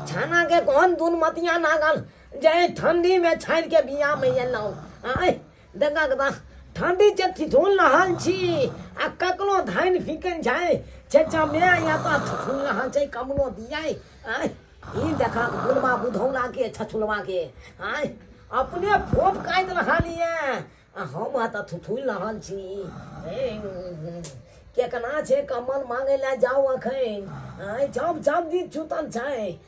छाना के कौन दून मतिया नागल जय ठंडी में छाड़ के बिया में ये लाओ आय देखा कदा ठंडी चथी धुन लहाल छी आ ककलो धाइन फिकन जाए चचा में या तो धुन लहाल छै कमलो दियाई आय ई देखा बुलवा बुधौला के छछुलवा के आय अपने फोप काट लहालिए हम आता थुथुल लहाल छी केकना छे कमल मांगे ला जाओ अखन आय जब जब दी छुतन छै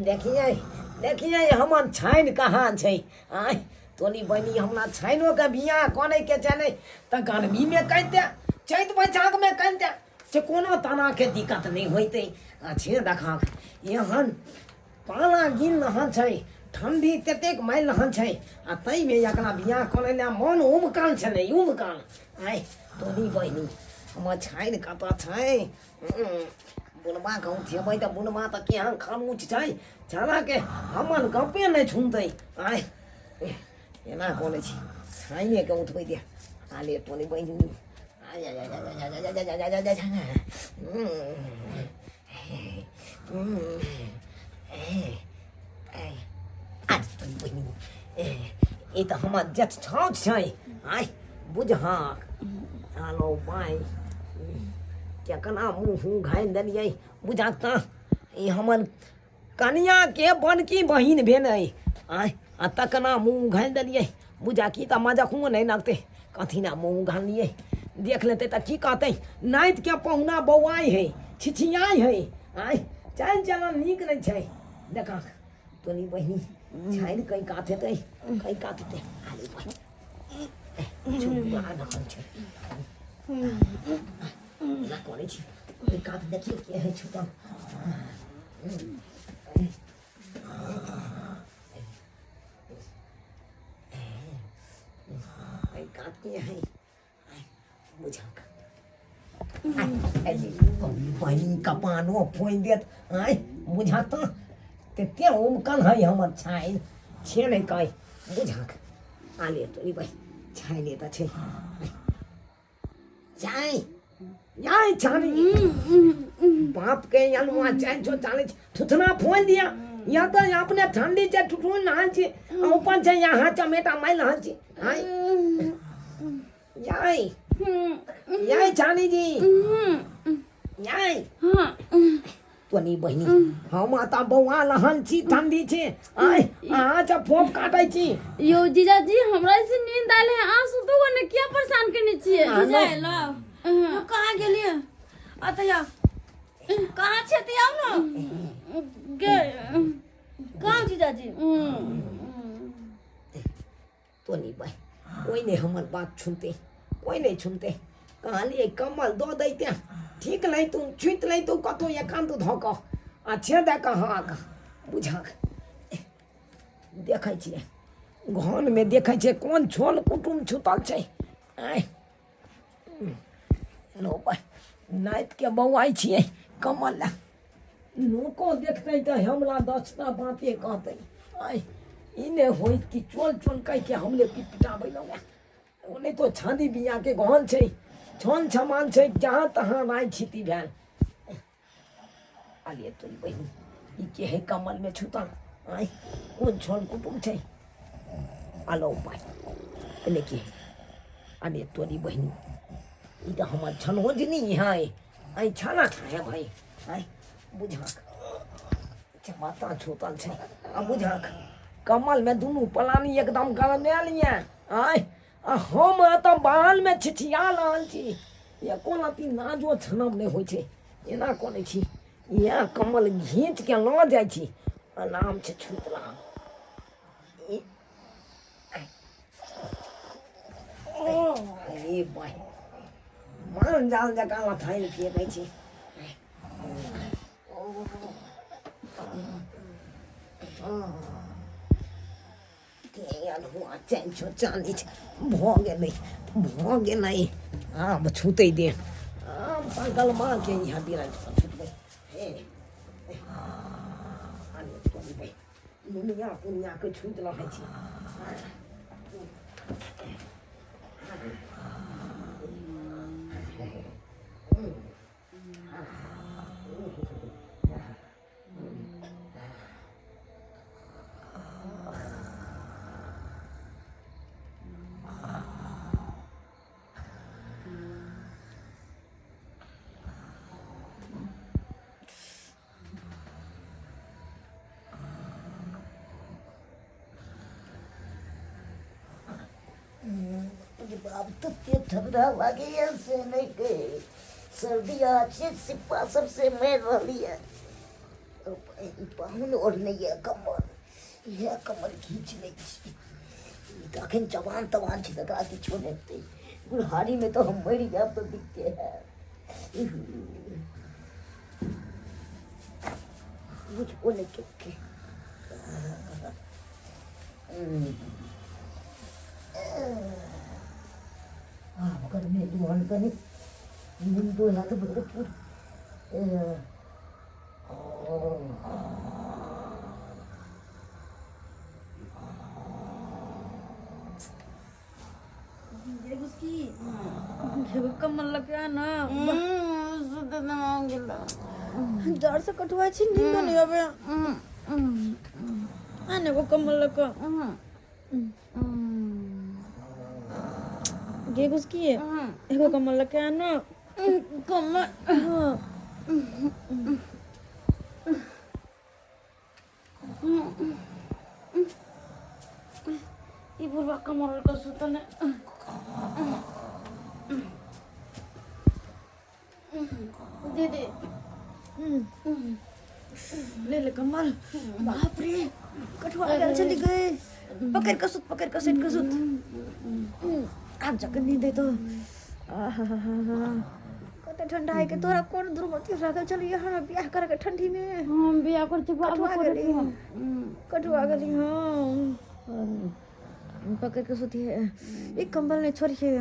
देखिए हमर छाइन कहाँ छै आय तोनी बनी हमरा छाइनो के बिया कोने के चले त गर्मी में कहते चैत बैसाख में कहते से कोनो तना के दिक्कत नहीं होइते अच्छे देखा यहाँ पाला गिन रहा छै ठंडी ततेक माइल रहा छै आ तई में एकरा बिया कोने ला मन उमकान छै नहीं उमकान आय तोनी बनी हमर छाइन कता छै बुनवा कहूँ थेबै त बुनवा त केहन खामोच छै चला के हमर गपे नहीं छुनतै आय एना कोने छी छाइने के उठबै दे आले तोनी बनी ये तो हमार जत छाँच छै आय बुझहा आलो बाई क्या कना मुँह घायल दिलिए बुझाता ये हमर कनिया के बनकी बहिन भेल आय आ तकना मुँह घायल दिलिए बुझा की त मजाक नहीं लगते कथी ना मुँह घालिए देख लेते त की कहते नाइत के पहुना बौआई है छिछियाई है आय चल चलन नीक नहीं छै देखा तोनी बहिनी छाइन कई काथे ते कई काथे ते आले भाई छुआ न छै ना कोने छी कई काथे देखिए के है छुटा कई काथे है बुझा बहिनी कपानो फोन देत आय बुझाता ते उमकन है हमर छाइन छे नहीं कई बुझा आले तो भाई छाइने त छे जाय याय छानी बाप के यलवा चाय छो चाले थुथना फोन दिया या तो अपने ठंडी से ठुठुन नहाल छी ऊपर से यहाँ चमेटा माइल नहाल छी हाय याय याय छानी जी याय तोनी बहिनी हम आता बौआ लहन छी ठंडी छे आय आ जा फोप काटै छी यो जीजा जी हमरा से नींद आले है आ सुतो ने क्या परेशान करने छिए जीजा ला कहां गेलिए अतया कहां छे ते आओ ना के कहां जीजा जी तोनी भाई कोई नहीं हमर बात सुनते कोई नहीं सुनते कहां लिए कमल दो दैते ठीक नहीं तू छुत नहीं तू कतो एकांत धक अच्छे दे कहाँ बुझा देखै छियै घन में देखै छियै कोन छोल कुटुम छुतल छै आय लो भाई नाइत के बौआई छियै कमल ला लोको देखते तो हमला दसटा बाते कहते आय इने होई कि चोल चोल कह के हमले पिटाबै लगा ओने तो छादी बिया के घन छै छन छमान छै जहाँ तहाँ राय छिती भेल आलिए तोरी बहिनी ई के है कमल में छुतल आय कोन छोल कुटुम छै आलो भाई एने के आलिए तोरी बहिनी ई तो हमर छनोजनी है आय छाना है भाई आय बुझाक माता छुतल छै आ बुझाक कमल में दुनू पलानी एकदम गरमायल ये आय हम तो बाल में छिछिया रहल छी या कोन अति नाजो छनम नहीं होइ छै एना कोने छी या कमल घींच के ल जाइ छी आराम से छुतला ए भाई मान जाल जका लथाइन फेंकै छी हुआ चैन छो चांदी भोगे नहीं आम छूते दे आम पागल मार के यहाँ बिरा छूट गए दुनिया पुनिया के छूट रहे छी अब तो ते ठंडा लगे है से नहीं के सर्दी अच्छे सिपा सबसे मैं रही है पाहुन और नहीं है कमर यह कमर खींच नहीं अखन जवान तवान छिटका के छोड़े थे बुढ़ारी में तो हम मर गया तो दिखते हैं मुझको लेके के कर में दुआन कनी निंदो ना तो भरपूर ये उसकी कमल लगा ना जड़ से कटवा छी नींद नहीं आवे आने वो कमल लगा ये उसकी है एगो कमल लगा ना कमल ये बुढ़वा कमल का सुतन दे दे ले ले कमल बाप रे कठवा गया चली गए पकड़ का सुत आप जाकर नहीं दे तो कते ठंडा है के तोरा कौन दुर्मति राखल चलिए हम ब्याह करे के ठंडी में हम ब्याह करते कठवा गली हां पकड़ के सुती है एक कंबल नहीं छोड़िए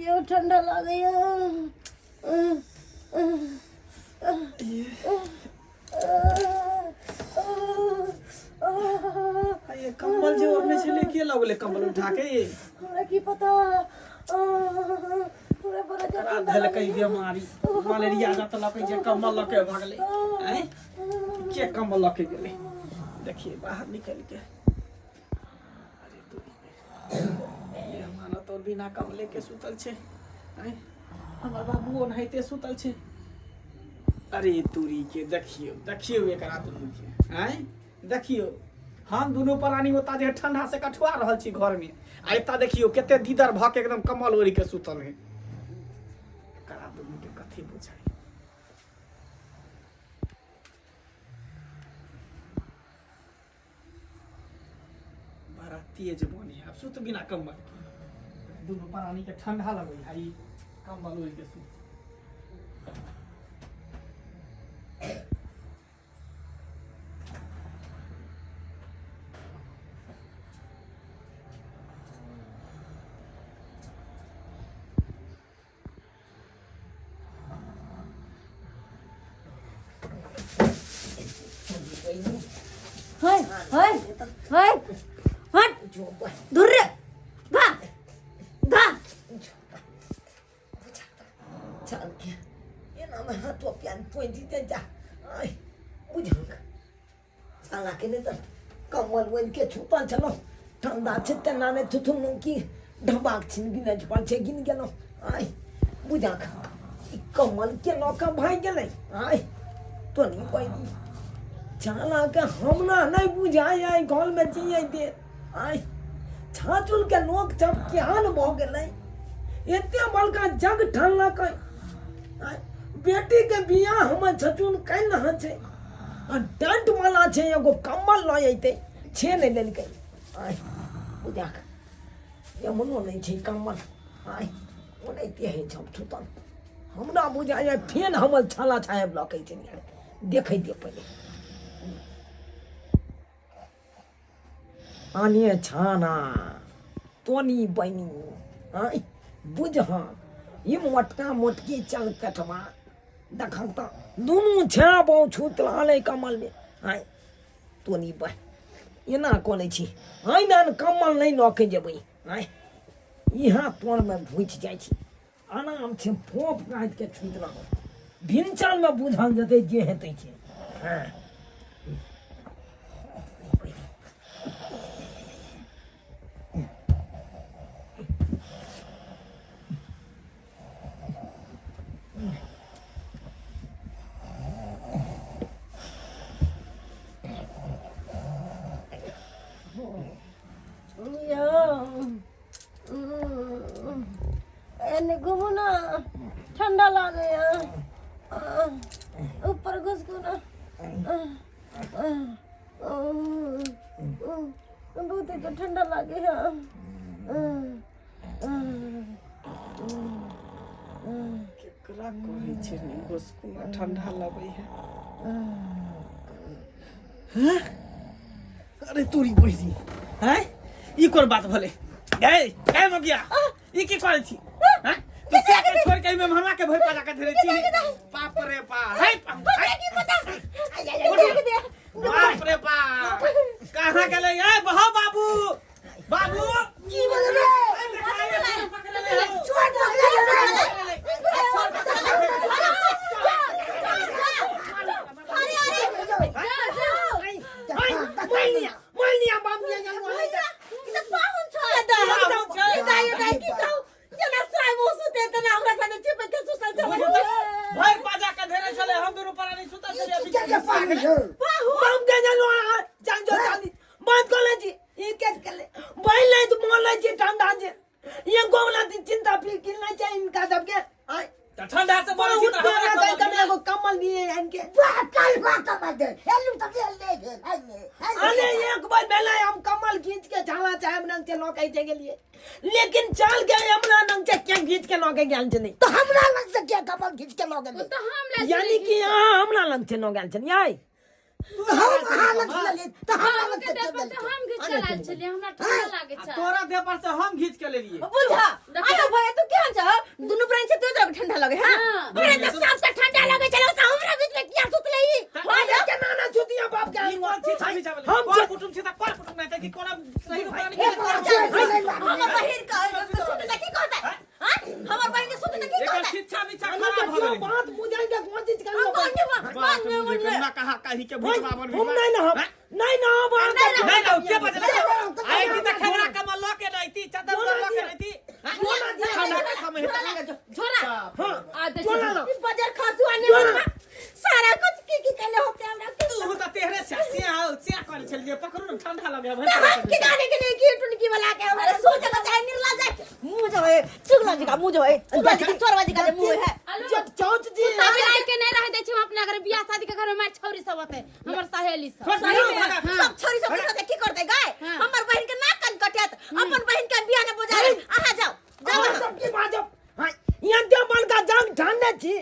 यो ठंडा लग ये कंबल जो ओढ़ने से लेके लगले कंबल उठा के ये हमरा की पता पूरा बड़ा रात धल कई बीमारी मलेरिया जात लके जे कंबल लके भागले हैं के कंबल लके गेले देखिए बाहर निकल के अरे तू ये हमारा तो बिना कंबले के सुतल छे हैं हमर बाबू ओनहिते सुतल छे अरे तूरी के देखियो एकरा दुनू के हैं देखियो हम दोनों प्राणी होता जे ठंडा से कठुआ रहल छी घर में आइता देखियो केते दीदर भ के एकदम कम्बल ओढ़ के सुतल है करा दुनू के कथी बुझाई बड़ा तेज बनी अब सुत बिना कम्बल दोनों प्राणी के ठंडा लगे है कम्बल ओढ़ के सुत हाय हाय हाय हट दूर रे धा धा चल के ये ना मैं हाथ तो प्यान पोइंटी ते जा आई बुझंग साला के ने तो कमल वन के छुपा चलो ठंडा छिते नाने थुथुन की ढबाक छिन गिने छपा छे गिन गेलो आई बुझंग कमल के नौका भाई गेले आई तो नहीं कोई चला के हमना नहीं बुझाई आई घर में जिए दे आई छाचुल के लोग जब केहन भ गेलै एते बड़का जग ठनला के बेटी के बियाह हम छचुन कैन न छै आ टेंट वाला छै एगो कम्बल ल अइते छे नहीं लेलकै आई बुझा के ये मनो नहीं छै कम्बल आई ओनैते है छम छुतल हमरा बुझाय फेन हमर छाला छायब लकै छै देखै दे पहिले आनिए छाना तोनी बनी आई बुझ ये मोटका मोटकी चल कटवा देखल तो दोनों छा बहु छूत लाले कमल में आई तोनी बह एना कोने छी आइना कम्मल नहीं नखे जेबै आय यहाँ तोर में घुच जाइ छी आराम से फोप काट के छूट रहो भिनचल में बुझल जते जे हेतै छै हाँ एने घूमो ना ठंडा लागे ऊपर घुसको ना बहुत ही ठंडा लागे केकरा कहै छै घुसकुना ठंडा लगै है हैं? अरे तोरी बहिनी हैं ई कोन बात भले ए मगिया ई की करै छी हैं तू से के छोड़ के में हमरा के भर पाजा के धरे छी बाप रे बाप हे बाप रे बाप कहां गेलै ए बहो बाबू बाबू की बोल रे छोड़ भाई पाजा के धरे चले हम दोनों पर नहीं सुता चले अभी बम दे जानो जान जो चाली बात कर ले जी ये क्या कर ले भाई ले तो मोल ले जी ठंडा जे ये गोवला दी चिंता फिर किलना चाहिए इनका सबके आय ठंडा से बोले छी तो हमरा कमला को कमल दिए इनके कल को कमल दे हेलू तो ले दे अरे एक बार बेला हम कमल खींच के झाला चाहे नंग के नो कहे के लिए लेकिन चल के हमरा नंग के क्या खींच के नो के ज्ञान चली तो हमरा लग से क्या कमल खींच के लोगे तो हम यानी कि हां हमरा लंग से नो ज्ञान चली आई हम लग से ले तो हमरा लग से हम घिच के लाल चलिए हमरा ठंडा लागे छ तोरा देह पर से हम खींच के ले लिए बुझा अरे भैया तू क्या छ दुनु प्राणी से तो ठंडा लगे हां अरे तो सब तक ठंडा लगे चलो तो हमरा बीच में क्या सुतले ही अरे के नाना जुतिया बाप के ई कौन छी छवि चावल हम कौन कुटुम छी त कौन कुटुम नहीं कि कोना सही रूप नहीं हमर बहिन का सुतले की कहता है हां हमर बहिन के सुतले की एकर कहता है शिक्षा विचार खराब हो गेलै बात बुझाएंगे कौन चीज का हम कौन ने ना कहा कहीं के भूत बाबन हम नहीं ना नहीं ना बात नहीं ना के बचले आई की त खेगरा कमल लो के नहीं थी चादर लो के नहीं थी खाना का समय झोला हां आ दे झोला ना। इस बाजार खासु आने वाला सारा कुछ की कहले होते हमरा तू त तेरे से आओ से कर चल जे पकड़ू न ठंडा लगे हम की गाने के लिए की टुनकी वाला के हमारे सोच का चाहे निर्ला जाए मुंह जो है चुगला जी का मुंह जो है बाजी की चोरबाजी का मुंह है चौथ जी अभी आई के नहीं रह दे छी हम अपना घर बियाह शादी के घर में मार छौरी सब होते हमर सहेली सब सब छौरी सब होते की करते गाय हमर बहन के नाक कान कटत अपन बहन के बियाह ने बुझा आहा जाओ जाओ सबकी बात हां यहाँ तो बल का जंग ठंडे छी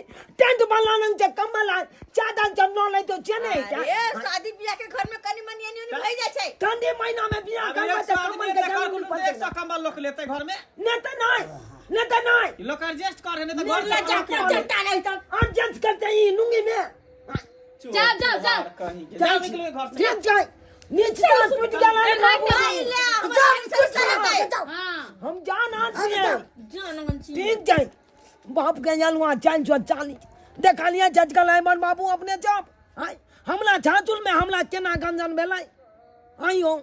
टेंट वाला नंग से कमल चादर जब न ले तो चने ए शादी बियाह के घर में कनी मनी नहीं भई जाय छै ठंडे महीना में बियाह करवा तो कमल के जंग पर 100 कमल लोग लेते घर में नेता नहीं लोग एडजस्ट कर है तो घर से जटा नहीं तो एडजस्ट करते ही लूंगी मैं जाओ जाओ निकलो घर से देख जाए नीचे टूट गया हम जान आते ठीक जाए बाप के जलवा 440 देखा लिया जज का लाइमन बाबू अपने जब हमला झाचुल में हमला केना गंजन भेलै आई हो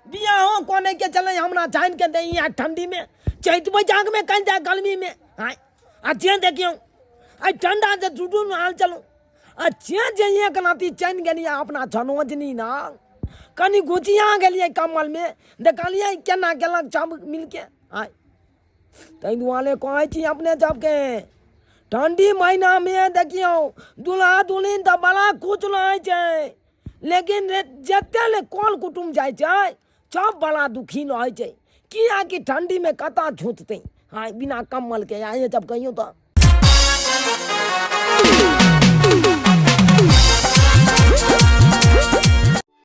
बिया हो कोने के चले हमरा जान के दे यहाँ ठंडी में चैत बैसाख में कल जाए गर्मी में अच्छे देखियो आई ठंडा से टूटू में हाल चलो अच्छे जे एक नाती चैन गेलिए अपना छनोजनी ना कनी घुचिया गेलिए कमल में देखलिए केना केलक सब मिलके आय तै दुआरे कहै छी अपने सबके ठंडी महीना में देखियो दूल्हा दुल्हन तो बड़ा खुश रहै छै लेकिन जते ले कल कुटुम जाय छै सब बड़ा दुखी रहै छै किया कि ठंडी में कता झुतते हाँ बिना कम्बल के ये जब कहियो तो